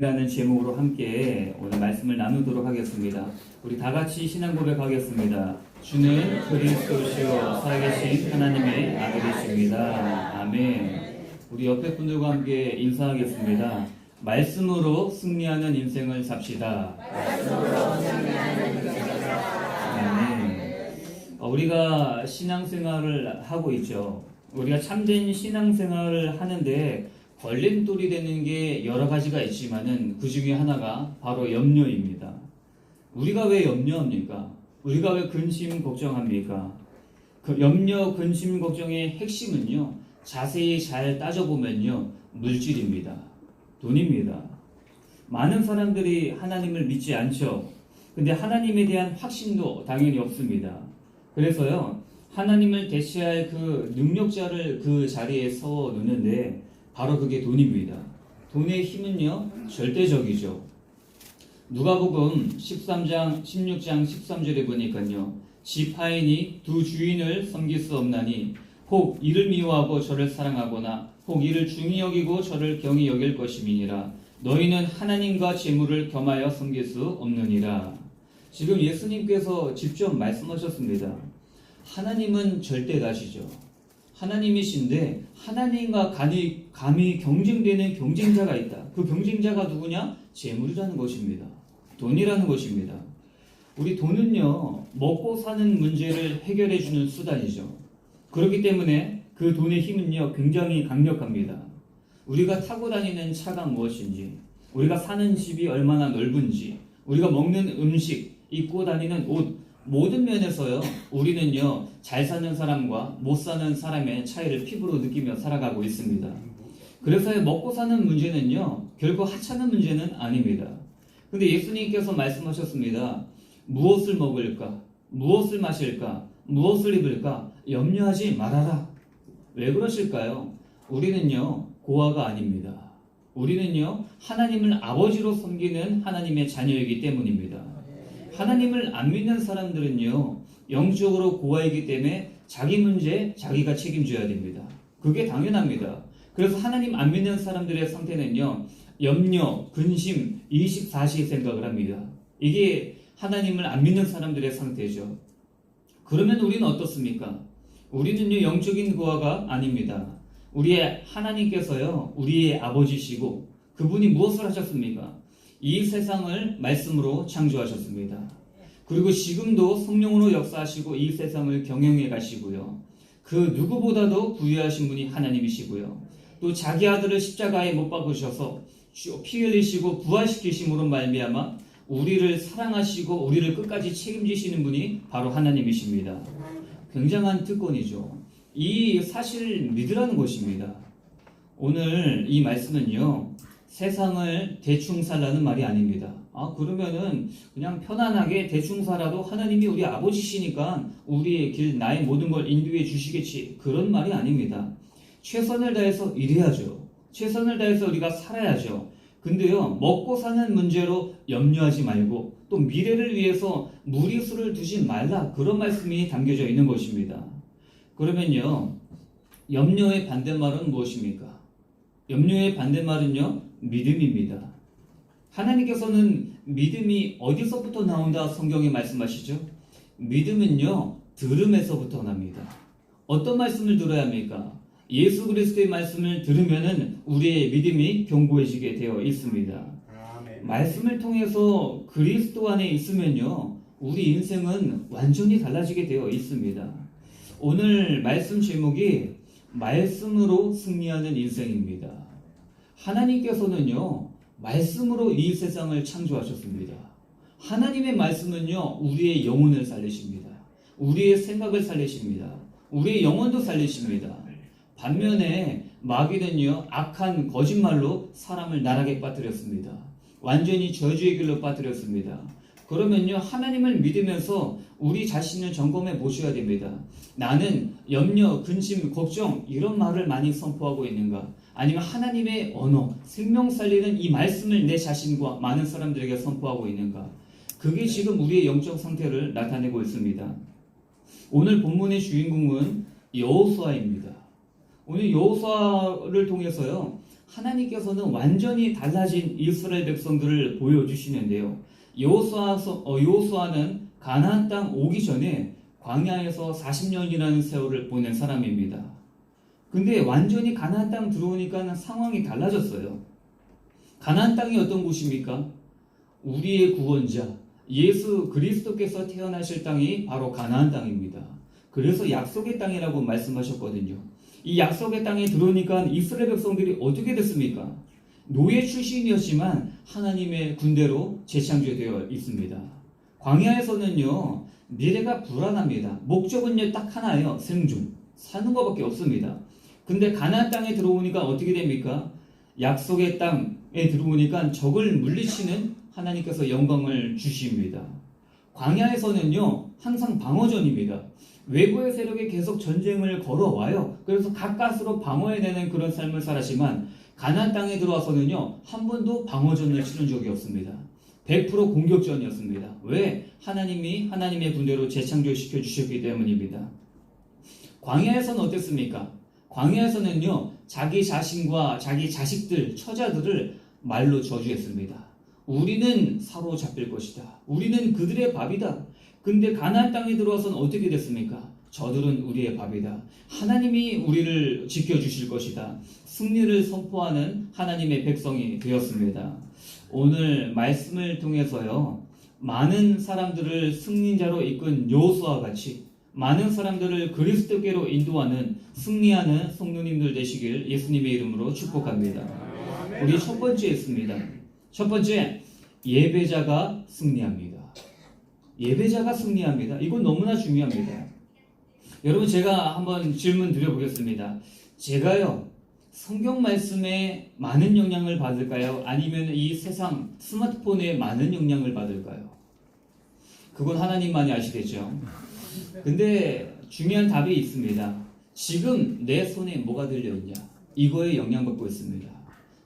라는 제목으로 함께 오늘 말씀을 나누도록 하겠습니다. 우리 다 같이 신앙 고백하겠습니다. 주는 그리스도시요 살아계신 하나님의 아들이십니다. 아멘. 우리 옆에 분들과 함께 인사하겠습니다. 말씀으로 승리하는 인생을 삽시다. 아멘. 우리가 신앙생활을 하고 있죠. 우리가 참된 신앙생활을 하는데 걸림돌이 되는 게 여러 가지가 있지만은 그 중에 하나가 바로 염려입니다. 우리가 왜 염려합니까? 우리가 왜 근심 걱정합니까? 그 염려, 근심, 걱정의 핵심은요, 자세히 잘 따져보면요, 물질입니다. 돈입니다. 많은 사람들이 하나님을 믿지 않죠. 근데 하나님에 대한 확신도 당연히 없습니다. 그래서요, 하나님을 대체할 그 능력자를 그 자리에 세워 놓는데 바로 그게 돈입니다. 돈의 힘은요, 절대적이죠. 누가복음 13장, 16장, 13절에 보니까요, 지파인이 두 주인을 섬길 수 없나니 혹 이를 미워하고 저를 사랑하거나 혹 이를 중히 여기고 저를 경히 여길 것임이니라. 너희는 하나님과 재물을 겸하여 섬길 수 없느니라. 지금 예수님께서 직접 말씀하셨습니다. 하나님은 절대다시죠. 하나님이신데 하나님과 감히 경쟁되는 경쟁자가 있다. 그 경쟁자가 누구냐? 재물이라는 것입니다. 돈이라는 것입니다. 우리 돈은요, 먹고 사는 문제를 해결해주는 수단이죠. 그렇기 때문에 그 돈의 힘은요, 굉장히 강력합니다. 우리가 타고 다니는 차가 무엇인지, 우리가 사는 집이 얼마나 넓은지, 우리가 먹는 음식, 입고 다니는 옷, 모든 면에서요, 우리는요, 잘 사는 사람과 못 사는 사람의 차이를 피부로 느끼며 살아가고 있습니다. 그래서 먹고 사는 문제는요, 결코 하찮은 문제는 아닙니다. 근데 예수님께서 말씀하셨습니다. 무엇을 먹을까? 무엇을 마실까? 무엇을 입을까? 염려하지 말아라. 왜 그러실까요? 우리는요, 고아가 아닙니다. 우리는요, 하나님을 아버지로 섬기는 하나님의 자녀이기 때문입니다. 하나님을 안 믿는 사람들은요, 영적으로 고아이기 때문에 자기 문제 자기가 책임져야 됩니다. 그게 당연합니다. 그래서 하나님 안 믿는 사람들의 상태는요, 염려, 근심, 24시 생각을 합니다. 이게 하나님을 안 믿는 사람들의 상태죠. 그러면 우리는 어떻습니까? 우리는요, 영적인 고아가 아닙니다. 우리의 하나님께서요, 우리의 아버지시고 그분이 무엇을 하셨습니까? 이 세상을 말씀으로 창조하셨습니다. 그리고 지금도 성령으로 역사하시고 이 세상을 경영해 가시고요. 그 누구보다도 부유하신 분이 하나님이시고요. 또 자기 아들을 십자가에 못 박으셔서 피 흘리시고 부활시키심으로 말미암아 우리를 사랑하시고 우리를 끝까지 책임지시는 분이 바로 하나님이십니다. 굉장한 특권이죠. 이 사실을 믿으라는 것입니다. 오늘 이 말씀은요, 세상을 대충 살라는 말이 아닙니다. 그러면은 그냥 편안하게 대충 살아도 하나님이 우리 아버지시니까 우리의 길, 나의 모든 걸 인도해 주시겠지. 그런 말이 아닙니다. 최선을 다해서 일해야죠. 최선을 다해서 우리가 살아야죠. 근데요, 먹고 사는 문제로 염려하지 말고 또 미래를 위해서 무리수를 두지 말라. 그런 말씀이 담겨져 있는 것입니다. 그러면요, 염려의 반대말은 무엇입니까? 염려의 반대말은요, 믿음입니다. 하나님께서는 믿음이 어디서부터 나온다 성경에 말씀하시죠? 믿음은요, 들음에서부터 납니다. 어떤 말씀을 들어야 합니까? 예수 그리스도의 말씀을 들으면은 우리의 믿음이 견고해지게 되어 있습니다. 말씀을 통해서 그리스도 안에 있으면요, 우리 인생은 완전히 달라지게 되어 있습니다. 오늘 말씀 제목이 말씀으로 승리하는 인생입니다. 하나님께서는요, 말씀으로 이 세상을 창조하셨습니다. 하나님의 말씀은요, 우리의 영혼을 살리십니다. 우리의 생각을 살리십니다. 우리의 영혼도 살리십니다. 반면에 마귀는요, 악한 거짓말로 사람을 나락에 빠뜨렸습니다. 완전히 저주의 길로 빠뜨렸습니다. 그러면요, 하나님을 믿으면서 우리 자신을 점검해 보셔야 됩니다. 나는 염려, 근심, 걱정 이런 말을 많이 선포하고 있는가? 아니면 하나님의 언어, 생명 살리는 이 말씀을 내 자신과 많은 사람들에게 선포하고 있는가? 그게 지금 우리의 영적 상태를 나타내고 있습니다. 오늘 본문의 주인공은 여호수아입니다. 오늘 여호수아를 통해서요, 하나님께서는 완전히 달라진 이스라엘 백성들을 보여주시는데요. 여호수아는 가나안 땅 오기 전에 광야에서 40년이라는 세월을 보낸 사람입니다. 근데 완전히 가나안 땅 들어오니까 상황이 달라졌어요. 가나안 땅이 어떤 곳입니까? 우리의 구원자 예수 그리스도께서 태어나실 땅이 바로 가나안 땅입니다. 그래서 약속의 땅이라고 말씀하셨거든요. 이 약속의 땅에 들어오니까 이스라엘 백성들이 어떻게 됐습니까? 노예 출신이었지만 하나님의 군대로 재창조되어 있습니다. 광야에서는요, 미래가 불안합니다. 목적은요, 딱 하나예요. 생존. 사는 것밖에 없습니다. 근데 가나안 땅에 들어오니까 어떻게 됩니까? 약속의 땅에 들어오니까 적을 물리치는 하나님께서 영광을 주십니다. 광야에서는요, 항상 방어전입니다. 외부의 세력이 계속 전쟁을 걸어와요. 그래서 가까스로 방어해내는 그런 삶을 살았지만 가나안 땅에 들어와서는요, 한 번도 방어전을 치른 적이 없습니다. 100% 공격전이었습니다. 왜? 하나님이 하나님의 군대로 재창조시켜 주셨기 때문입니다. 광야에서는 어땠습니까? 광야에서는요, 자기 자신과 자기 자식들, 처자들을 말로 저주했습니다. 우리는 사로잡힐 것이다. 우리는 그들의 밥이다. 근데 가나안 땅에 들어와서는 어떻게 됐습니까? 저들은 우리의 밥이다. 하나님이 우리를 지켜주실 것이다. 승리를 선포하는 하나님의 백성이 되었습니다. 오늘 말씀을 통해서요, 많은 사람들을 승리자로 이끈 여호수아와 같이 많은 사람들을 그리스도께로 인도하는 승리하는 성도님들 되시길 예수님의 이름으로 축복합니다. 우리 첫 번째 있습니다. 첫 번째, 예배자가 승리합니다. 예배자가 승리합니다. 이건 너무나 중요합니다. 여러분, 제가 한번 질문 드려보겠습니다. 제가요, 성경 말씀에 많은 영향을 받을까요? 아니면 이 세상 스마트폰에 많은 영향을 받을까요? 그건 하나님만이 아시겠죠. 근데 중요한 답이 있습니다. 지금 내 손에 뭐가 들려있냐? 이거에 영향받고 있습니다.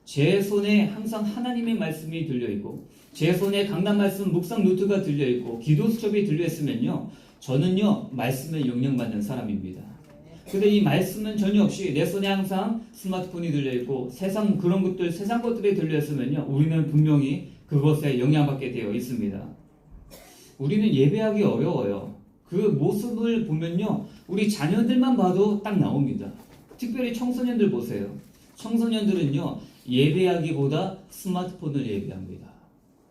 제 손에 항상 하나님의 말씀이 들려있고, 제 손에 강단 말씀 묵상 노트가 들려있고, 기도 수첩이 들려있으면요, 저는요, 말씀에 영향받는 사람입니다. 근데 이 말씀은 전혀 없이 내 손에 항상 스마트폰이 들려있고, 세상 그런 것들, 세상 것들이 들려있으면요, 우리는 분명히 그것에 영향받게 되어 있습니다. 우리는 예배하기 어려워요. 그 모습을 보면요, 우리 자녀들만 봐도 딱 나옵니다. 특별히 청소년들 보세요. 청소년들은요, 예배하기보다 스마트폰을 예배합니다.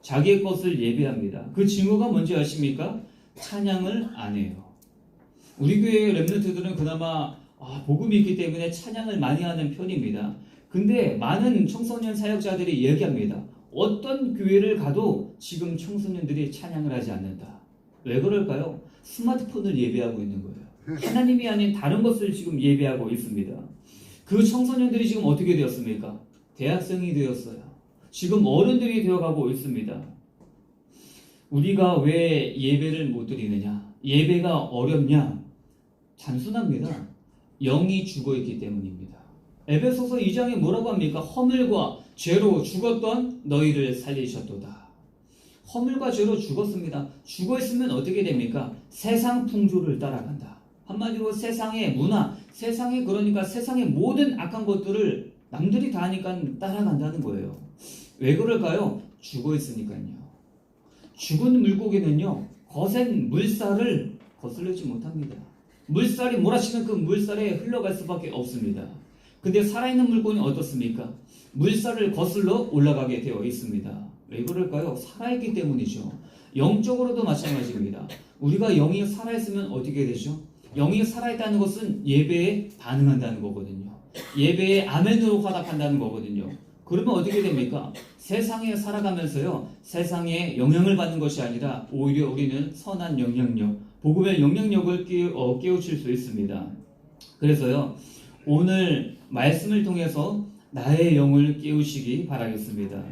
자기의 것을 예배합니다. 그 증거가 뭔지 아십니까? 찬양을 안 해요. 우리 교회 렘넌트들은 그나마 복음이 있기 때문에 찬양을 많이 하는 편입니다. 근데 많은 청소년 사역자들이 얘기합니다. 어떤 교회를 가도 지금 청소년들이 찬양을 하지 않는다. 왜 그럴까요? 스마트폰을 예배하고 있는 거예요. 하나님이 아닌 다른 것을 지금 예배하고 있습니다. 그 청소년들이 지금 어떻게 되었습니까? 대학생이 되었어요. 지금 어른들이 되어가고 있습니다. 우리가 왜 예배를 못 드리느냐? 예배가 어렵냐? 단순합니다. 영이 죽어있기 때문입니다. 에베소서 2장에 뭐라고 합니까? 허물과 죄로 죽었던 너희를 살리셨도다. 허물과 죄로 죽었습니다. 죽어있으면 어떻게 됩니까? 세상 풍조를 따라간다. 한마디로 세상의 문화, 그러니까 세상의 모든 악한 것들을 남들이 다 하니까 따라간다는 거예요. 왜 그럴까요? 죽어있으니까요. 죽은 물고기는요, 거센 물살을 거슬리지 못합니다. 물살이 몰아치면 그 물살에 흘러갈 수밖에 없습니다. 근데 살아있는 물고기는 어떻습니까? 물살을 거슬러 올라가게 되어 있습니다. 왜 그럴까요? 살아있기 때문이죠. 영적으로도 마찬가지입니다. 우리가 영이 살아있으면 어떻게 되죠? 영이 살아있다는 것은 예배에 반응한다는 거거든요. 예배에 아멘으로 화답한다는 거거든요. 그러면 어떻게 됩니까? 세상에 살아가면서요, 세상에 영향을 받는 것이 아니라 오히려 우리는 선한 영향력, 복음의 영향력을 깨우칠 수 있습니다. 그래서요, 오늘 말씀을 통해서 나의 영을 깨우시기 바라겠습니다.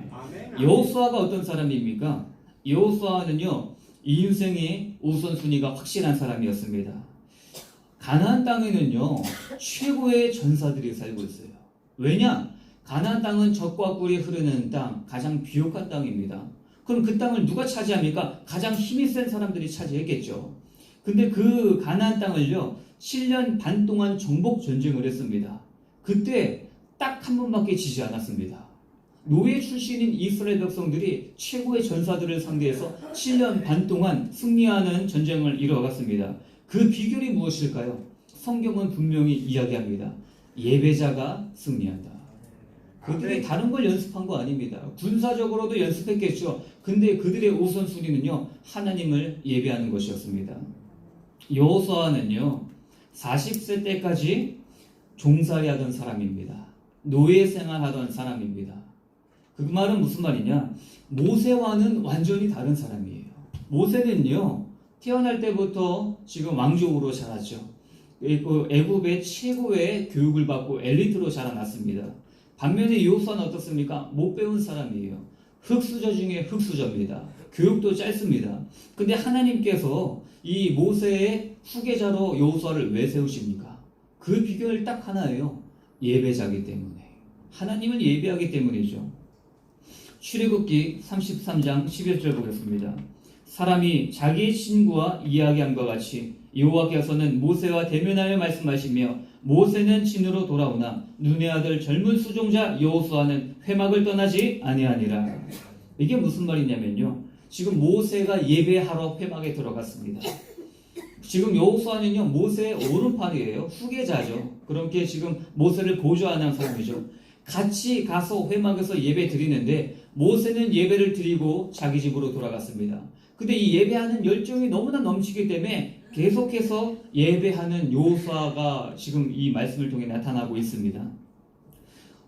여호수아가 어떤 사람입니까? 여호수아는요, 인생의 우선순위가 확실한 사람이었습니다. 가나안 땅에는요, 최고의 전사들이 살고 있어요. 왜냐? 가나안 땅은 젖과 꿀이 흐르는 땅, 가장 비옥한 땅입니다. 그럼 그 땅을 누가 차지합니까? 가장 힘이 센 사람들이 차지했겠죠. 근데 그 가나안 땅을요, 7년 반 동안 정복 전쟁을 했습니다. 그때 딱 한 번밖에 지지 않았습니다. 노예 출신인 이스라엘 백성들이 최고의 전사들을 상대해서 7년 반 동안 승리하는 전쟁을 이뤄갔습니다. 그 비결이 무엇일까요? 성경은 분명히 이야기합니다. 예배자가 승리한다. 그들이 다른 걸 연습한 거 아닙니다. 군사적으로도 연습했겠죠. 근데 그들의 우선순위는요, 하나님을 예배하는 것이었습니다. 여호수아는요, 40세 때까지 종살이 하던 사람입니다. 노예 생활하던 사람입니다. 그 말은 무슨 말이냐? 모세와는 완전히 다른 사람이에요. 모세는요, 태어날 때부터 지금 왕족으로 자랐죠. 애굽의 최고의 교육을 받고 엘리트로 자라났습니다. 반면에 여호수아는 어떻습니까? 못 배운 사람이에요. 흙수저 중에 흙수저입니다. 교육도 짧습니다. 근데 하나님께서 이 모세의 후계자로 여호수아를 왜 세우십니까? 그 비결 딱 하나예요. 예배자기 때문에. 하나님을 예배하기 때문이죠. 출애굽기 33장 11절 보겠습니다. 사람이 자기의 친구와 이야기함과 같이 여호와께서는 모세와 대면하여 말씀하시며 모세는 진으로 돌아오나 눈의 아들 젊은 수종자 여호수아는 회막을 떠나지 아니하니라. 이게 무슨 말이냐면요, 지금 모세가 예배하러 회막에 들어갔습니다. 지금 여호수아는요, 모세의 오른팔이에요. 후계자죠. 그렇게 지금 모세를 보조하는 사람이죠. 같이 가서 회막에서 예배 드리는데 모세는 예배를 드리고 자기 집으로 돌아갔습니다. 근데 이 예배하는 열정이 너무나 넘치기 때문에 계속해서 예배하는 여호수아가 지금 이 말씀을 통해 나타나고 있습니다.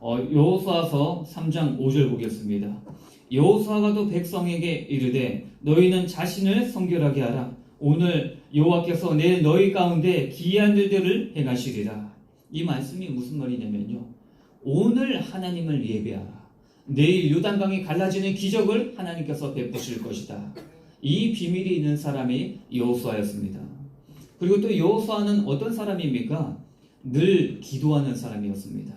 여호수아서 3장 5절 보겠습니다. 여호수아가 또 백성에게 이르되 너희는 자신을 성결하게 하라. 오늘 여호와께서 내일 너희 가운데 기이한 일들을 행하시리라. 이 말씀이 무슨 말이냐면요, 오늘 하나님을 예배하라. 내일 요단강이 갈라지는 기적을 하나님께서 베푸실 것이다. 이 비밀이 있는 사람이 여호수아였습니다. 그리고 또 여호수아는 어떤 사람입니까? 늘 기도하는 사람이었습니다.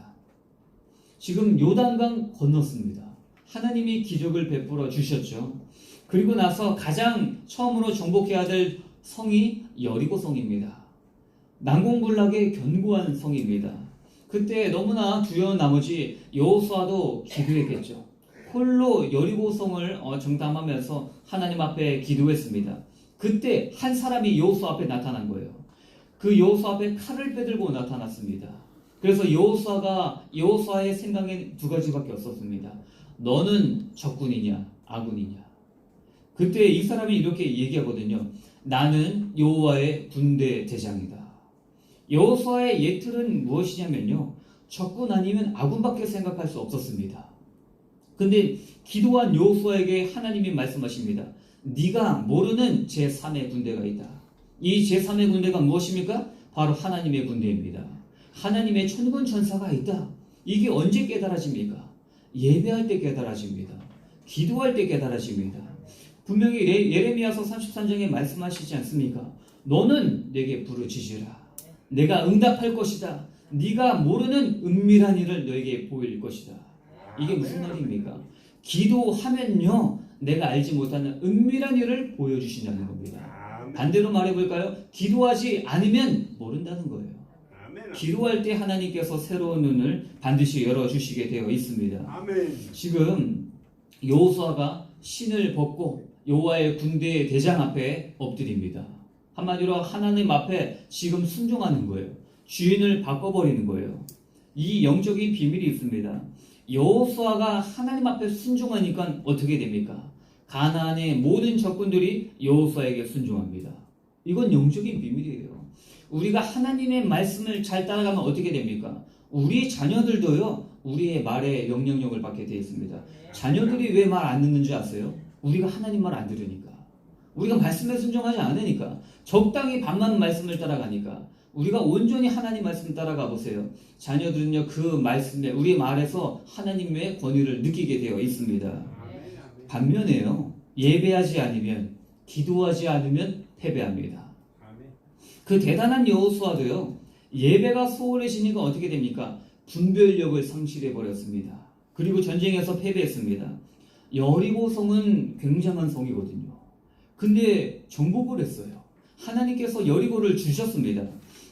지금 요단강 건넜습니다. 하나님이 기적을 베풀어 주셨죠. 그리고 나서 가장 처음으로 정복해야 될 성이 여리고성입니다. 난공불락의 견고한 성입니다. 그때 너무나 두려운 나머지 여호수아도 기도했겠죠. 홀로 여리고성을 정탐하면서 하나님 앞에 기도했습니다. 그때 한 사람이 여호수아 앞에 나타난 거예요. 그 여호수아 앞에 칼을 빼들고 나타났습니다. 그래서 여호수아의 생각에 두 가지밖에 없었습니다. 너는 적군이냐 아군이냐. 그때 이 사람이 이렇게 얘기하거든요. 나는 여호와의 군대 대장이다. 여호수아의 예틀은 무엇이냐면요, 적군 아니면 아군밖에 생각할 수 없었습니다. 근데 기도한 여호수아에게 하나님이 말씀하십니다. 네가 모르는 제3의 군대가 있다. 이 제3의 군대가 무엇입니까? 바로 하나님의 군대입니다. 하나님의 천군 천사가 있다. 이게 언제 깨달아집니까? 예배할 때 깨달아집니다. 기도할 때 깨달아집니다. 분명히 예레미야서 33장에 말씀하시지 않습니까? 너는 내게 부르짖으라. 내가 응답할 것이다. 네가 모르는 은밀한 일을 너에게 보일 것이다. 이게 무슨 말입니까? 기도하면요, 내가 알지 못하는 은밀한 일을 보여주신다는 겁니다. 반대로 말해볼까요? 기도하지 않으면 모른다는 거예요. 기도할 때 하나님께서 새로운 눈을 반드시 열어주시게 되어 있습니다. 지금 여호수아가 신을 벗고 여호와의 군대의 대장 앞에 엎드립니다. 한마디로 하나님 앞에 지금 순종하는 거예요. 주인을 바꿔버리는 거예요. 이 영적인 비밀이 있습니다. 여호수아가 하나님 앞에 순종하니까 어떻게 됩니까? 가나안의 모든 적군들이 여호수아에게 순종합니다. 이건 영적인 비밀이에요. 우리가 하나님의 말씀을 잘 따라가면 어떻게 됩니까? 우리 자녀들도요, 우리의 말에 영향력을 받게 되어 있습니다. 자녀들이 왜 말 안 듣는 줄 아세요? 우리가 하나님 말 안 들으니까. 우리가 말씀에 순종하지 않으니까. 적당히 반만 말씀을 따라가니까. 우리가 온전히 하나님 말씀 따라가 보세요. 자녀들은요, 그 말씀에, 우리의 말에서 하나님의 권위를 느끼게 되어 있습니다. 반면에요, 예배하지 않으면, 기도하지 않으면 패배합니다. 그 대단한 여호수아도요, 예배가 소홀해지니까 어떻게 됩니까? 분별력을 상실해 버렸습니다. 그리고 전쟁에서 패배했습니다. 여리고성은 굉장한 성이거든요. 근데 정복을 했어요. 하나님께서 여리고를 주셨습니다.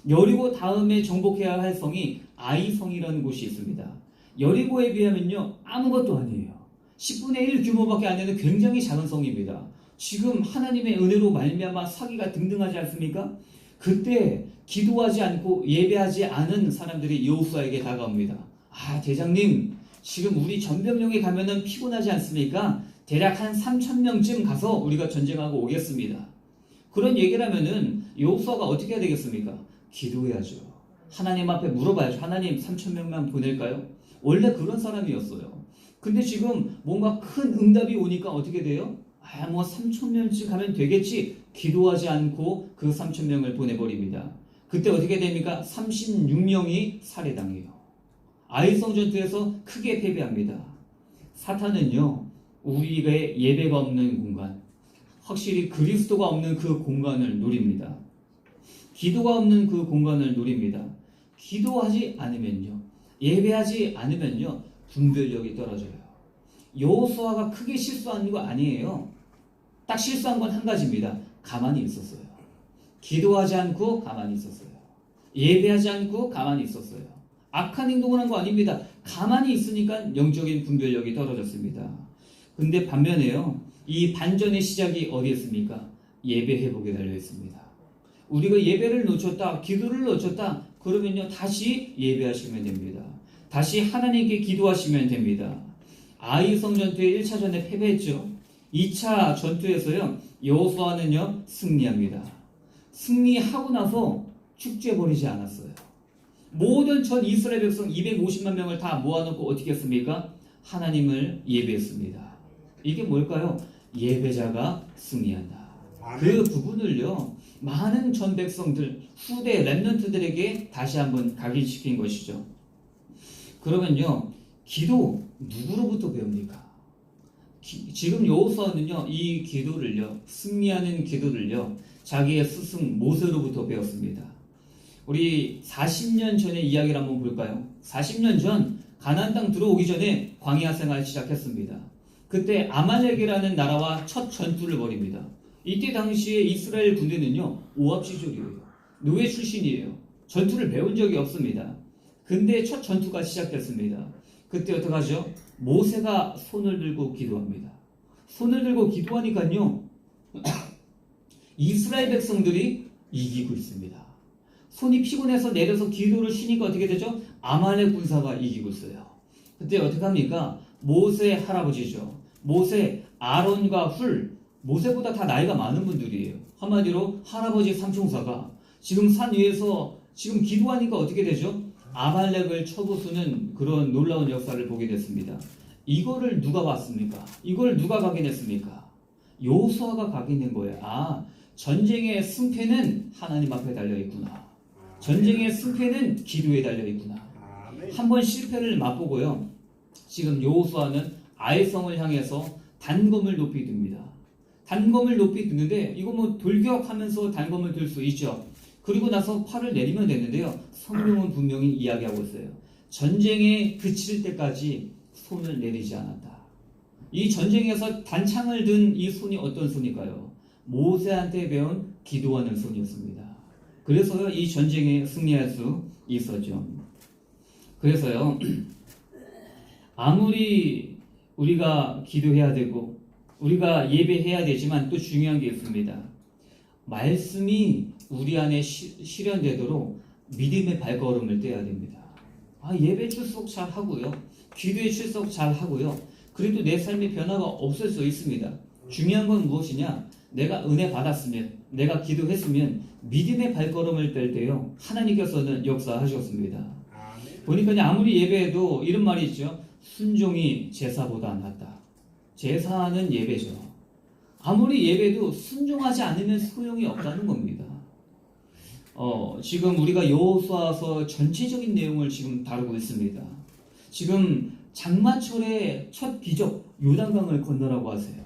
여리고 다음에 정복해야 할 성이 아이성이라는 곳이 있습니다. 여리고에 비하면요 아무것도 아니에요. 10분의 1 규모밖에 안 되는 굉장히 작은 성입니다. 지금 하나님의 은혜로 말미암아 사기가 등등하지 않습니까? 그때 기도하지 않고 예배하지 않은 사람들이 여호수아에게 다가옵니다. 아, 대장님, 지금 우리 전병력에 가면은 피곤하지 않습니까? 대략 한 3,000명쯤 가서 우리가 전쟁하고 오겠습니다. 그런 얘기를 하면은 여호수아가 어떻게 해야 되겠습니까? 기도해야죠. 하나님 앞에 물어봐야죠. 하나님 3,000명만 보낼까요? 원래 그런 사람이었어요. 근데 지금 뭔가 큰 응답이 오니까 어떻게 돼요? 아, 뭐 3,000명쯤 가면 되겠지. 기도하지 않고 그 3,000명을 보내버립니다. 그때 어떻게 됩니까? 36명이 살해당해요. 아이성 전투에서 크게 패배합니다. 사탄은요, 우리의 예배가 없는 공간, 확실히 그리스도가 없는 그 공간을 노립니다. 기도가 없는 그 공간을 노립니다. 기도하지 않으면요, 예배하지 않으면요, 분별력이 떨어져요. 여호수아가 크게 실수한 거 아니에요. 딱 실수한 건 한 가지입니다. 가만히 있었어요. 기도하지 않고 가만히 있었어요. 예배하지 않고 가만히 있었어요. 악한 행동을 한 거 아닙니다. 가만히 있으니까 영적인 분별력이 떨어졌습니다. 근데 반면에요, 이 반전의 시작이 어디에 있습니까? 예배 회복에 달려 있습니다. 우리가 예배를 놓쳤다, 기도를 놓쳤다, 그러면요 다시 예배하시면 됩니다. 다시 하나님께 기도하시면 됩니다. 아이성 전투의 1차전에 패배했죠. 2차 전투에서요 여호수아는요 승리합니다. 승리하고 나서 축제 벌이지 않았어요. 모든 전 이스라엘 백성 250만 명을 다 모아놓고 어떻게 했습니까? 하나님을 예배했습니다. 이게 뭘까요? 예배자가 승리한다. 그 부분을요 많은 전 백성들, 후대 렘넌트들에게 다시 한번 각인시킨 것이죠. 그러면요, 기도 누구로부터 배웁니까? 지금 여호수아는요 이 기도를요, 승리하는 기도를요 자기의 스승 모세로부터 배웠습니다. 우리 40년 전의 이야기를 한번 볼까요? 40년 전 가나안 땅 들어오기 전에 광야 생활 시작했습니다. 그때 아말렉이라는 나라와 첫 전투를 벌입니다. 이때 당시에 이스라엘 군대는요 오합지졸이에요. 노예 출신이에요. 전투를 배운 적이 없습니다. 근데 첫 전투가 시작됐습니다. 그때 어떡하죠? 모세가 손을 들고 기도합니다. 손을 들고 기도하니까요 이스라엘 백성들이 이기고 있습니다. 손이 피곤해서 내려서 기도를 쉬니까 어떻게 되죠? 아말렉 군사가 이기고 있어요. 그때 어떻게 합니까? 모세 할아버지죠. 모세, 아론과 훌, 모세보다 다 나이가 많은 분들이에요. 한마디로 할아버지 삼총사가 지금 산 위에서 지금 기도하니까 어떻게 되죠? 아말렉을 쳐부수는 그런 놀라운 역사를 보게 됐습니다. 이거를 누가 봤습니까? 이걸 누가 각인했습니까? 여호수아가 각인된 거예요. 아, 전쟁의 승패는 하나님 앞에 달려있구나. 전쟁의 승패는 기도에 달려있구나. 한번 실패를 맛보고요, 지금 여호수아는 아이성을 향해서 단검을 높이 듭니다. 단검을 높이 드는데 이거 뭐 돌격하면서 단검을 들 수 있죠. 그리고 나서 팔을 내리면 되는데요, 성경은 분명히 이야기하고 있어요. 전쟁에 그칠 때까지 손을 내리지 않았다. 이 전쟁에서 단창을 든 이 손이 어떤 손일까요? 모세한테 배운 기도하는 손이었습니다. 그래서요 이 전쟁에 승리할 수 있었죠. 그래서요 아무리 우리가 기도해야 되고 우리가 예배해야 되지만 또 중요한 게 있습니다. 말씀이 우리 안에 실현되도록 믿음의 발걸음을 떼야 됩니다. 아, 예배 출석 잘 하고요, 기도에 출석 잘 하고요, 그래도 내 삶의 변화가 없을 수 있습니다. 중요한 건 무엇이냐? 내가 은혜 받았으면, 내가 기도했으면 믿음의 발걸음을 뗄 때요 하나님께서는 역사하셨습니다. 보니까 아무리 예배해도 이런 말이 있죠. 순종이 제사보다 낫다. 제사는 예배죠. 아무리 예배도 순종하지 않으면 소용이 없다는 겁니다. 지금 우리가 여호수아서 전체적인 내용을 지금 다루고 있습니다. 지금 장마철의 첫 기적, 요단강을 건너라고 하세요.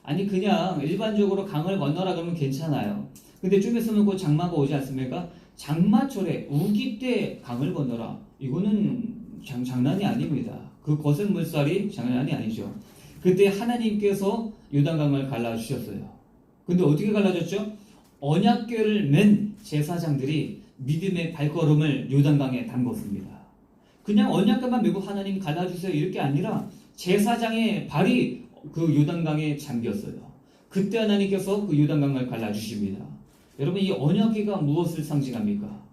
아니 그냥 일반적으로 강을 건너라 그러면 괜찮아요. 근데 좀 있으면 그 장마가 오지 않습니까? 장마철에 우기 때 강을 건너라. 이거는 장난이 아닙니다. 그 거센 물살이 장난이 아니죠. 그때 하나님께서 요단강을 갈라주셨어요. 근데 어떻게 갈라졌죠? 언약궤를 맨 제사장들이 믿음의 발걸음을 요단강에 담궜습니다. 그냥 언약궤만 메고 하나님 갈라주세요 이렇게 아니라 제사장의 발이 그 요단강에 잠겼어요. 그때 하나님께서 그 요단강을 갈라주십니다. 여러분, 이 언약궤가 무엇을 상징합니까?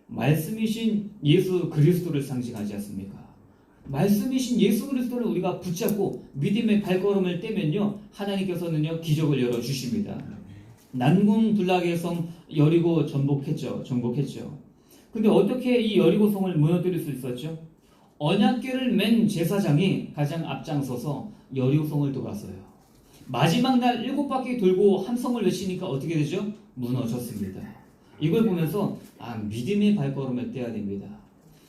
말씀이신 예수 그리스도를 상징하지 않습니까? 말씀이신 예수 그리스도를 우리가 붙잡고 믿음의 발걸음을 떼면요, 하나님께서는요 기적을 열어주십니다. 난공불락의 성 여리고 정복했죠. 근데 어떻게 이 여리고성을 무너뜨릴 수 있었죠? 언약궤를 맨 제사장이 가장 앞장서서 여리고성을 돌았어요. 마지막 날 7바퀴 돌고 함성을 외치니까 어떻게 되죠? 무너졌습니다. 이걸 보면서 믿음의 발걸음을 떼야 됩니다.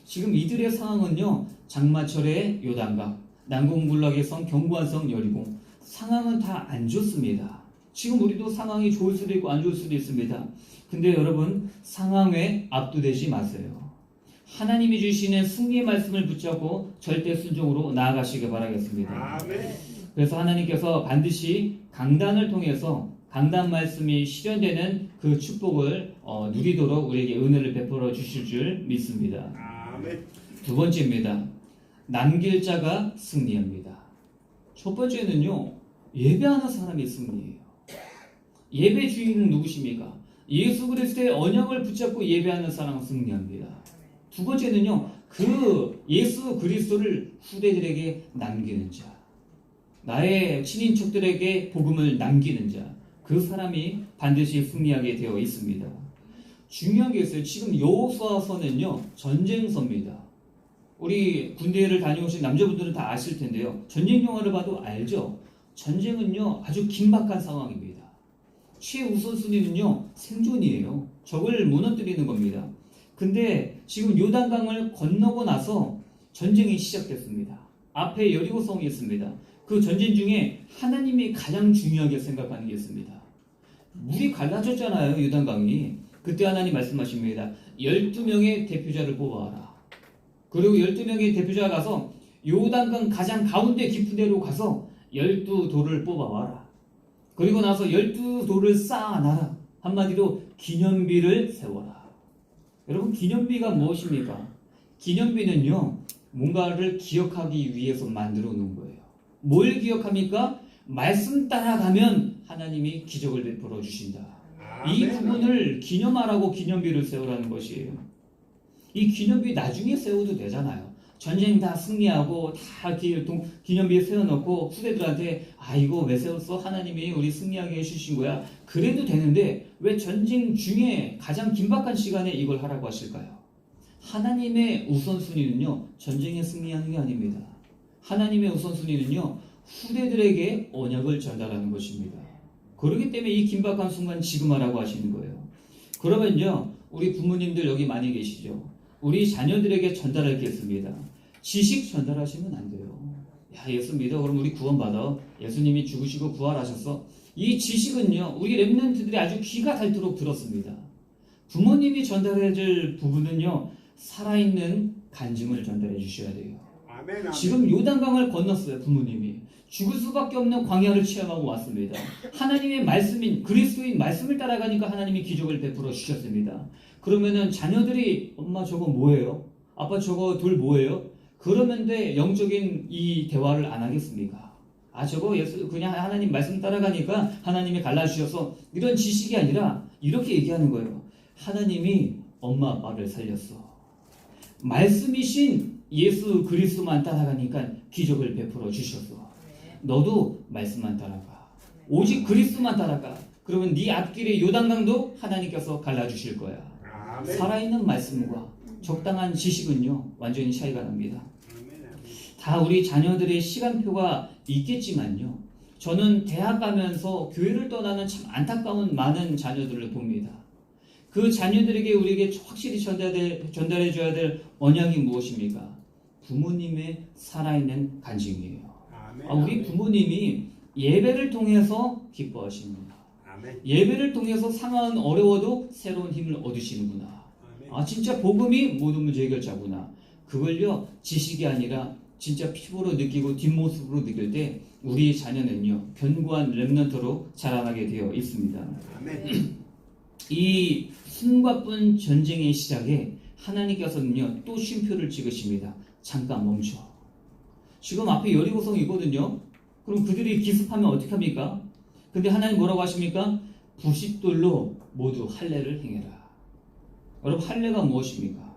지금 이들의 상황은요, 장마철의 요단강, 난공불락의 성, 견고한 성 여리고, 상황은 다 안 좋습니다. 지금 우리도 상황이 좋을 수도 있고 안 좋을 수도 있습니다. 근데 여러분, 상황에 압도되지 마세요. 하나님이 주시는 승리의 말씀을 붙잡고 절대 순종으로 나아가시길 바라겠습니다. 아멘. 그래서 하나님께서 반드시 강단을 통해서 강단 말씀이 실현되는 그 축복을 누리도록 우리에게 은혜를 베풀어 주실 줄 믿습니다. 아멘. 두 번째입니다. 남길 자가 승리합니다. 첫 번째는요, 예배하는 사람이 승리예요. 예배 주인은 누구십니까? 예수 그리스도의 언약을 붙잡고 예배하는 사람은 승리합니다. 두 번째는요, 그 예수 그리스도를 후대들에게 남기는 자, 나의 친인척들에게 복음을 남기는 자, 그 사람이 반드시 승리하게 되어 있습니다. 중요한 게 있어요. 지금 여호수아서는요, 전쟁서입니다. 우리 군대를 다녀오신 남자분들은 다 아실 텐데요. 전쟁 영화를 봐도 알죠. 전쟁은요, 아주 긴박한 상황입니다. 최우선순위는요, 생존이에요. 적을 무너뜨리는 겁니다. 근데 지금 요단강을 건너고 나서 전쟁이 시작됐습니다. 앞에 여리고성이 있습니다. 그 전쟁 중에 하나님이 가장 중요하게 생각하는 게 있습니다. 물이 갈라졌잖아요, 요단강이. 그때 하나님 말씀하십니다. 12명의 대표자를 뽑아와라. 그리고 12명의 대표자가 가서 요단강 가장 가운데 깊은 데로 가서 12돌을 뽑아와라. 그리고 나서 12돌을 쌓아놔라. 한마디로 기념비를 세워라. 여러분, 기념비가 무엇입니까? 기념비는요, 뭔가를 기억하기 위해서 만들어 놓은 거예요. 뭘 기억합니까? 말씀 따라가면 하나님이 기적을 베풀어 주신다. 이 부분을 기념하라고 기념비를 세우라는 것이에요. 이 기념비 나중에 세워도 되잖아요. 전쟁 다 승리하고 다 기념비에 세워놓고 후대들한테 이거 왜 세웠어? 하나님이 우리 승리하게 해주신 거야. 그래도 되는데 왜 전쟁 중에 가장 긴박한 시간에 이걸 하라고 하실까요? 하나님의 우선순위는요, 전쟁에 승리하는 게 아닙니다. 하나님의 우선순위는요, 후대들에게 언약을 전달하는 것입니다. 그렇기 때문에 이 긴박한 순간 지금 하라고 하시는 거예요. 그러면요, 우리 부모님들 여기 많이 계시죠? 우리 자녀들에게 전달할 게 있습니다. 지식 전달하시면 안 돼요. 야, 예수 믿어. 그럼 우리 구원받아. 예수님이 죽으시고 부활하셨어. 이 지식은요, 우리 렘넌트들이 아주 귀가 닳도록 들었습니다. 부모님이 전달해 줄 부분은요, 살아있는 간증을 전달해 주셔야 돼요. 아멘. 지금 요단강을 건넜어요, 부모님이. 죽을 수밖에 없는 광야를 체험하고 왔습니다. 하나님의 말씀인 그리스도인 말씀을 따라가니까 하나님이 기적을 베풀어 주셨습니다. 그러면은 자녀들이 엄마 저거 뭐예요? 아빠 저거 돌 뭐예요? 그러는데 영적인 이 대화를 안 하겠습니까? 저거 예수 그냥 하나님 말씀 따라가니까 하나님이 갈라주셔서 이런 지식이 아니라 이렇게 얘기하는 거예요. 하나님이 엄마 아빠를 살렸어. 말씀이신 예수 그리스도만 따라가니까 기적을 베풀어 주셨어. 너도 말씀만 따라가. 오직 그리스도만 따라가. 그러면 네 앞길의 요단강도 하나님께서 갈라주실 거야. 아멘. 살아있는 말씀과 적당한 지식은요, 완전히 차이가 납니다. 다 우리 자녀들의 시간표가 있겠지만요, 저는 대학 가면서 교회를 떠나는 참 안타까운 많은 자녀들을 봅니다. 그 자녀들에게 우리에게 확실히 전달해줘야 될 언약이 무엇입니까? 부모님의 살아있는 간증이에요. 우리 부모님이 예배를 통해서 기뻐하십니다. 예배를 통해서 상황은 어려워도 새로운 힘을 얻으시는구나. 진짜 복음이 모든 문제 해결자구나. 그걸요, 지식이 아니라 진짜 피부로 느끼고 뒷모습으로 느낄 때 우리 자녀는요, 견고한 렘넌트로 자라나게 되어 있습니다. 이 숨가쁜 전쟁의 시작에 하나님께서는요, 또 쉼표를 찍으십니다. 잠깐 멈춰. 지금 앞에 여리고성이거든요. 그럼 그들이 기습하면 어떻게 합니까? 근데 하나님 뭐라고 하십니까? 부싯돌로 모두 할례를 행해라. 여러분, 할례가 무엇입니까?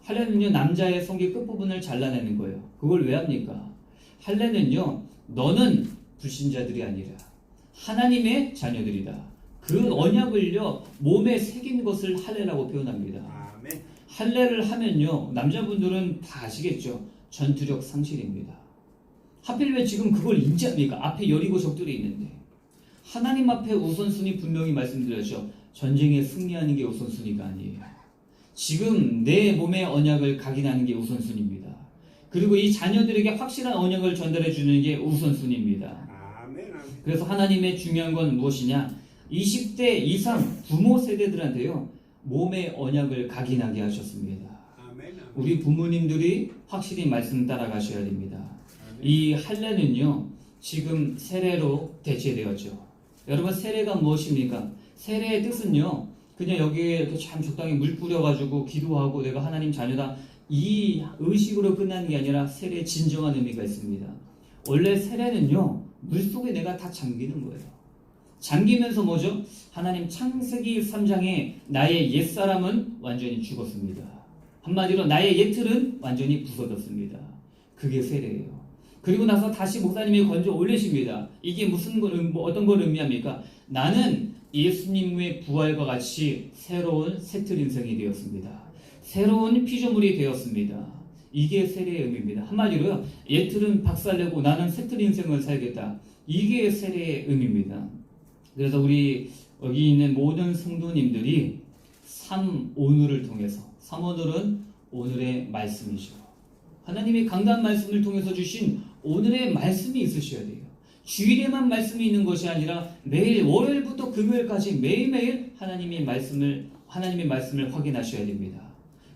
할례는요, 남자의 성기 끝부분을 잘라내는 거예요. 그걸 왜 합니까? 할례는요, 너는 불신자들이 아니라 하나님의 자녀들이다. 그 언약을요, 몸에 새긴 것을 할례라고 표현합니다. 아멘. 할례를 하면요, 남자분들은 다 아시겠죠? 전투력 상실입니다. 하필 왜 지금 그걸 인지합니까? 앞에 여리고 적들이 있는데. 하나님 앞에 우선순위 분명히 말씀드렸죠. 전쟁에 승리하는 게 우선순위가 아니에요. 지금 내 몸의 언약을 각인하는 게 우선순위입니다. 그리고 이 자녀들에게 확실한 언약을 전달해 주는 게 우선순위입니다. 아멘. 그래서 하나님의 중요한 건 무엇이냐? 20대 이상 부모 세대들한테요, 몸의 언약을 각인하게 하셨습니다. 아멘. 우리 부모님들이 확실히 말씀 따라가셔야 됩니다. 이 할례는요, 지금 세례로 대체되었죠. 여러분, 세례가 무엇입니까? 세례의 뜻은요, 그냥 여기에 참 적당히 물 뿌려가지고 기도하고 내가 하나님 자녀다, 이 의식으로 끝나는 게 아니라 세례의 진정한 의미가 있습니다. 원래 세례는요, 물속에 내가 다 잠기는 거예요. 잠기면서 뭐죠? 하나님 창세기 3장에 나의 옛사람은 완전히 죽었습니다. 한마디로 나의 옛틀은 완전히 부서졌습니다. 그게 세례예요. 그리고 나서 다시 목사님이 건져 올리십니다. 이게 어떤 걸 의미합니까? 나는 예수님의 부활과 같이 새로운 새틀 인생이 되었습니다. 새로운 피조물이 되었습니다. 이게 세례의 의미입니다. 한마디로요, 옛틀은 박살내고 나는 새틀 인생을 살겠다. 이게 세례의 의미입니다. 그래서 우리 여기 있는 모든 성도님들이 3오늘을 통해서, 3오늘은 오늘의 말씀이죠. 하나님이 강단 말씀을 통해서 주신 오늘의 말씀이 있으셔야 돼요. 주일에만 말씀이 있는 것이 아니라 매일 월요일부터 금요일까지 매일매일 하나님의 말씀을 확인하셔야 됩니다.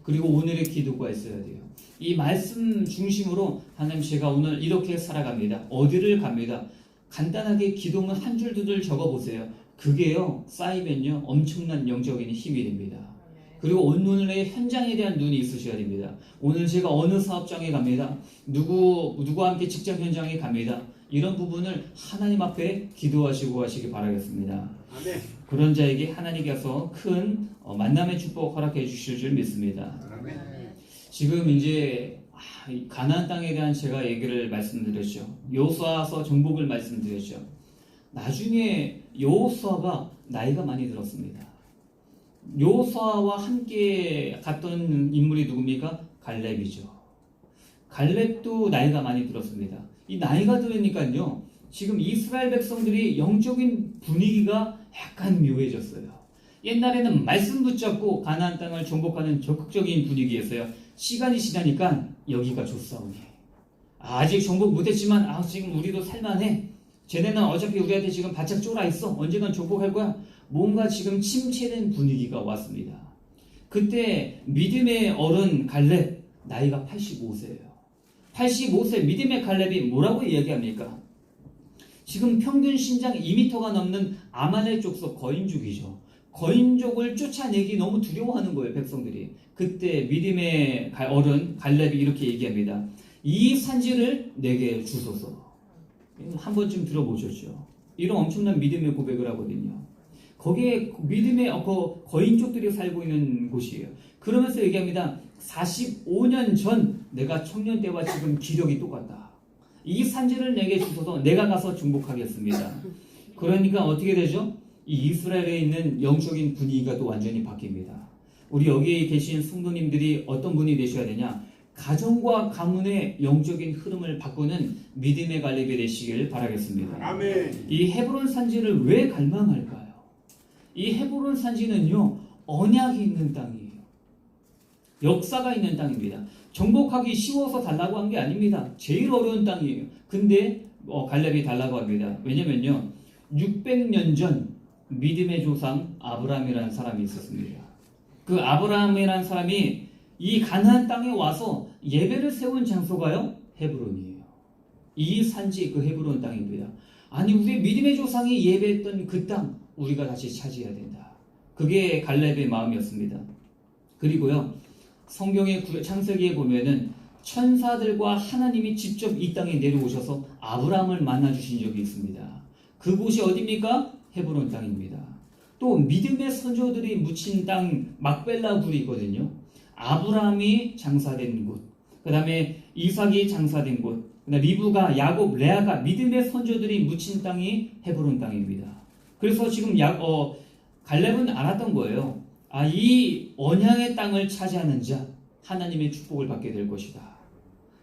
그리고 오늘의 기도가 있어야 돼요. 이 말씀 중심으로 하나님, 제가 오늘 이렇게 살아갑니다. 어디를 갑니다. 간단하게 기도문 한 줄 두 줄 적어보세요. 그게요, 쌓이면요, 엄청난 영적인 힘이 됩니다. 그리고 오늘의 현장에 대한 눈이 있으셔야 됩니다. 오늘 제가 어느 사업장에 갑니다. 누구와 함께 직장 현장에 갑니다. 이런 부분을 하나님 앞에 기도하시고 가시기 바라겠습니다. 아멘. 그런 자에게 하나님께서 큰 만남의 축복 허락해 주실 줄 믿습니다. 아멘. 지금 이제 가나안 땅에 대한 제가 얘기를 말씀드렸죠. 여호수아서 정복을 말씀드렸죠. 나중에 여호수아가 나이가 많이 들었습니다. 여호수아와 함께 갔던 인물이 누굽니까? 갈렙이죠. 갈렙도 나이가 많이 들었습니다. 이 나이가 들으니까요, 지금 이스라엘 백성들이 영적인 분위기가 약간 묘해졌어요. 옛날에는 말씀 붙잡고 가나안 땅을 정복하는 적극적인 분위기였어요. 시간이 지나니까 여기가 좋사오니, 아직 정복 못했지만 지금 우리도 살만해. 쟤네는 어차피 우리한테 지금 바짝 쫄아 있어. 언젠간 정복할 거야. 뭔가 지금 침체된 분위기가 왔습니다. 그때 믿음의 어른 갈렙, 나이가 85세예요. 85세 믿음의 갈렙이 뭐라고 이야기합니까? 지금 평균 신장 2m가 넘는 아말렉 족속 거인족이죠. 거인족을 쫓아내기 너무 두려워하는 거예요, 백성들이. 그때 믿음의 어른 갈렙이 이렇게 얘기합니다. 이 산지를 내게 주소서. 한 번쯤 들어보셨죠? 이런 엄청난 믿음의 고백을 하거든요. 거기에 믿음의 거인족들이 살고 있는 곳이에요. 그러면서 얘기합니다. 45년 전 내가 청년 때와 지금 기력이 똑같다. 이 산지를 내게 주소서 내가 가서 정복하겠습니다. 그러니까 어떻게 되죠? 이 이스라엘에 있는 영적인 분위기가 또 완전히 바뀝니다. 우리 여기에 계신 성도님들이 어떤 분이 되셔야 되냐? 가정과 가문의 영적인 흐름을 바꾸는 믿음의 갈렙이 되시길 바라겠습니다. 아멘. 이 헤브론 산지를 왜 갈망할까요? 이 헤브론 산지는요, 언약이 있는 땅이에요. 역사가 있는 땅입니다. 정복하기 쉬워서 달라고 한 게 아닙니다. 제일 어려운 땅이에요. 근데 갈렙이 달라고 합니다. 왜냐면요, 600년 전 믿음의 조상 아브라함이라는 사람이 있었습니다. 그 아브라함이라는 사람이 이 가나안 땅에 와서 예배를 세운 장소가요, 헤브론이에요. 이 산지, 그 헤브론 땅입니다. 아니, 우리 믿음의 조상이 예배했던 그 땅 우리가 다시 차지해야 된다. 그게 갈렙의 마음이었습니다. 그리고요, 성경의 창세기에 보면은 천사들과 하나님이 직접 이 땅에 내려오셔서 아브라함을 만나 주신 적이 있습니다. 그곳이 어디입니까? 헤브론 땅입니다. 또 믿음의 선조들이 묻힌 땅 막벨라 굴이 있거든요. 아브라함이 장사된 곳, 그 다음에 이삭이 장사된 곳, 리브가, 야곱, 레아가 믿음의 선조들이 묻힌 땅이 헤브론 땅입니다. 그래서 지금 갈렙은 알았던 거예요. 이 언약의 땅을 차지하는 자 하나님의 축복을 받게 될 것이다.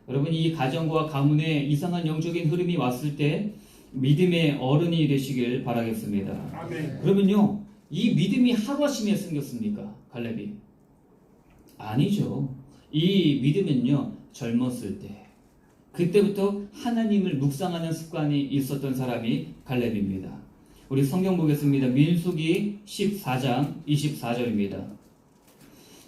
여러분, 이 가정과 가문에 이상한 영적인 흐름이 왔을 때 믿음의 어른이 되시길 바라겠습니다. 아멘. 그러면요, 이 믿음이 하루아침에 생겼습니까? 갈렙이? 아니죠. 이 믿음은요, 젊었을 때, 그때부터 하나님을 묵상하는 습관이 있었던 사람이 갈렙입니다. 우리 성경 보겠습니다. 민수기 14장 24절입니다.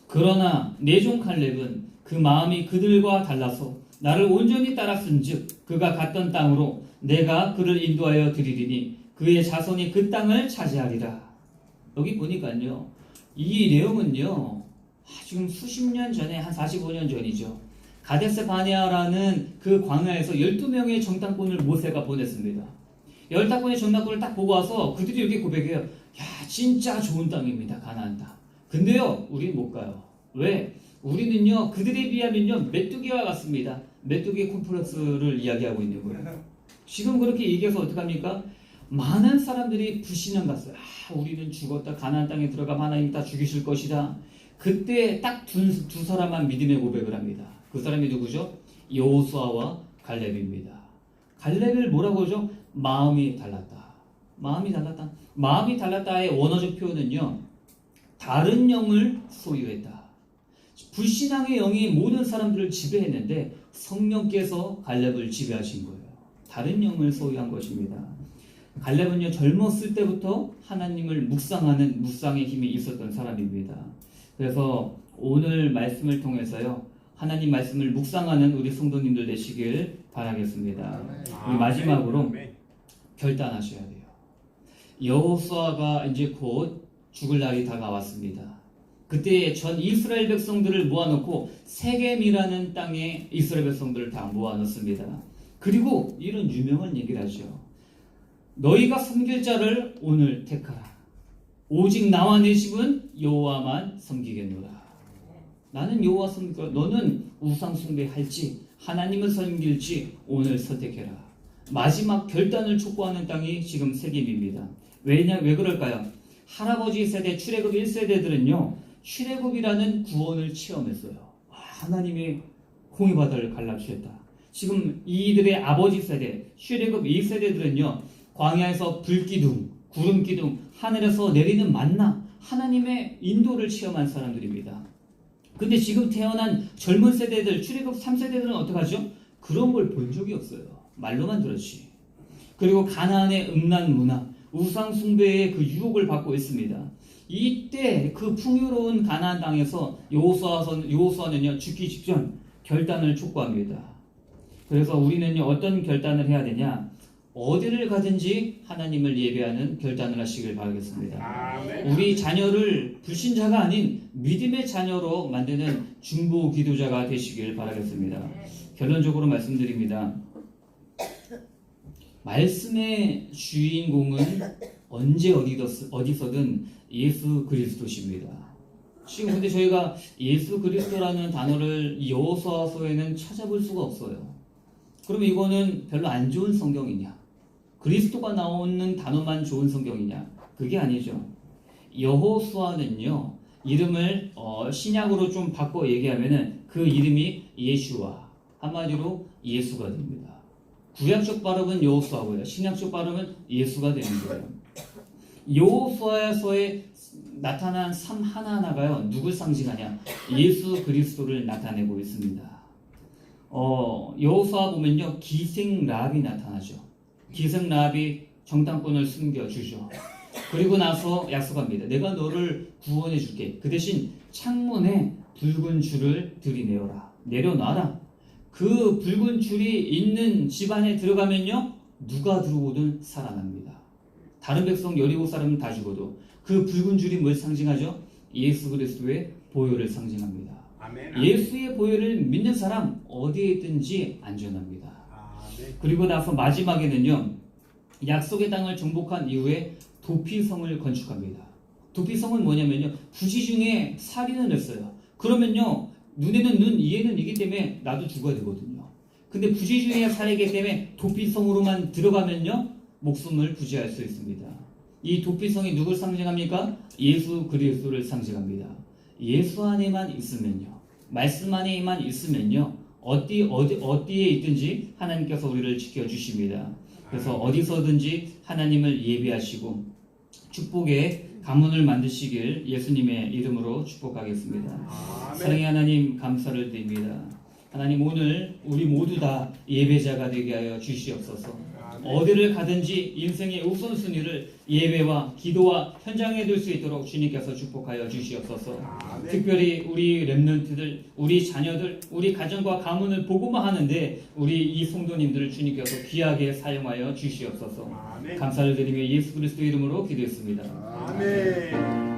그러나 내 종 갈렙은 그 마음이 그들과 달라서 나를 온전히 따랐은즉 그가 갔던 땅으로 내가 그를 인도하여 드리리니 그의 자손이 그 땅을 차지하리라. 여기 보니까요, 이 내용은요, 지금 수십 년 전에, 한 45년 전이죠. 가데스 바네아라는 그 광야에서 12명의 정탐꾼을 모세가 보냈습니다. 15번의 정탐꾼을 딱 보고 와서 그들이 이렇게 고백해요. 야, 진짜 좋은 땅입니다. 가나안 땅. 근데요, 우리는 못 가요. 왜? 우리는요, 그들에 비하면요, 메뚜기와 같습니다. 메뚜기 콤플렉스를 이야기하고 있는 거예요. 지금 그렇게 얘기해서 어떡합니까? 많은 사람들이 불신앙 갔어요. 우리는 죽었다. 가나안 땅에 들어가면 하나님 다 죽이실 것이다. 그때 딱 두 사람만 믿음의 고백을 합니다. 그 사람이 누구죠? 여호수아와 갈렙입니다. 갈렙을 뭐라고 하죠? 마음이 달랐다. 마음이 달랐다. 마음이 달랐다의 원어적 표현은요, 다른 영을 소유했다. 불신앙의 영이 모든 사람들을 지배했는데 성령께서 갈렙을 지배하신 거예요. 다른 영을 소유한 것입니다. 갈렙은요, 젊었을 때부터 하나님을 묵상하는 묵상의 힘이 있었던 사람입니다. 그래서 오늘 말씀을 통해서요, 하나님 말씀을 묵상하는 우리 성도님들 되시길 바라겠습니다. 우리 마지막으로 결단하셔야 돼요. 여호수아가 이제 곧 죽을 날이 다가왔습니다. 그때 전 이스라엘 백성들을 모아놓고 세겜이라는 땅에 이스라엘 백성들을 다 모아놓습니다. 그리고 이런 유명한 얘기를 하죠. 너희가 섬길 자를 오늘 택하라. 오직 나와 내 집은 여호와만 섬기겠노라. 나는 여호와 섬기고 너는 우상 숭배할지 하나님을 섬길지 오늘 선택해라. 마지막 결단을 촉구하는 땅이 지금 세겜입니다. 왜 그럴까요? 할아버지 세대 출애굽 1세대들은요, 출애굽이라는 구원을 체험했어요. 하나님의 홍해 바다를 갈라주셨다. 지금 이들의 아버지 세대 출애굽 2세대들은요, 광야에서 불기둥, 구름기둥, 하늘에서 내리는 만나, 하나님의 인도를 체험한 사람들입니다. 근데 지금 태어난 젊은 세대들, 출애굽 3세대들은 어떡하죠? 그런 걸 본 적이 없어요. 말로만 들었지. 그리고 가나안의 음란 문화, 우상 숭배의 그 유혹을 받고 있습니다. 이때 그 풍요로운 가나안 땅에서 여호수아는요, 죽기 직전 결단을 촉구합니다. 그래서 우리는요, 어떤 결단을 해야 되냐? 어디를 가든지 하나님을 예배하는 결단을 하시길 바라겠습니다. 우리 자녀를 불신자가 아닌 믿음의 자녀로 만드는 중보 기도자가 되시길 바라겠습니다. 결론적으로 말씀드립니다. 말씀의 주인공은 언제 어디서든 예수 그리스도십니다. 지금 근데 저희가 예수 그리스도라는 단어를 여호수아서에는 찾아볼 수가 없어요. 그럼 이거는 별로 안 좋은 성경이냐? 그리스도가 나오는 단어만 좋은 성경이냐? 그게 아니죠. 여호수아는요, 이름을 신약으로 좀 바꿔 얘기하면은 그 이름이 예슈아, 한마디로 예수가 됩니다. 구약적 발음은 여호수아고요, 신약적 발음은 예수가 되는 거예요. 여호수아에서의 나타난 삶 하나하나가요, 누굴 상징하냐? 예수 그리스도를 나타내고 있습니다. 여호수아 보면요, 기생 라합이 나타나죠. 기생 라합이 정탐꾼을 숨겨주죠. 그리고 나서 약속합니다. 내가 너를 구원해 줄게. 그 대신 창문에 붉은 줄을 들이내어라. 내려놔라. 그 붉은 줄이 있는 집안에 들어가면요, 누가 들어오든 살아납니다. 다른 백성 여리고 사람은 다 죽어도 그 붉은 줄이 뭘 상징하죠? 예수 그리스도의 보혈을 상징합니다. 아멘. 예수의 보혈을 믿는 사람 어디에 있든지 안전합니다. 아멘. 그리고 나서 마지막에는요, 약속의 땅을 정복한 이후에 도피성을 건축합니다. 도피성은 뭐냐면요, 부지 중에 살인을 했어요. 그러면요, 눈에는 눈, 이에는 이기 때문에 나도 죽어야 되거든요. 근데 부지 중에 살이기 때문에 도피성으로만 들어가면요, 목숨을 부지할 수 있습니다. 이 도피성이 누굴 상징합니까? 예수 그리스도를 상징합니다. 예수 안에만 있으면요, 말씀 안에만 있으면요, 어디에 있든지 하나님께서 우리를 지켜주십니다. 그래서 어디서든지 하나님을 예배하시고 축복의 가문을 만드시길 예수님의 이름으로 축복하겠습니다. 아멘. 사랑의 하나님, 감사를 드립니다. 하나님, 오늘 우리 모두 다 예배자가 되게 하여 주시옵소서. 어디를 가든지 인생의 우선순위를 예배와 기도와 현장에 둘 수 있도록 주님께서 축복하여 주시옵소서. 아멘. 특별히 우리 렘넌트들, 우리 자녀들, 우리 가정과 가문을 보고만 하는데 우리 이 성도님들을 주님께서 귀하게 사용하여 주시옵소서. 아멘. 감사를 드리며 예수 그리스도 이름으로 기도했습니다. 아멘.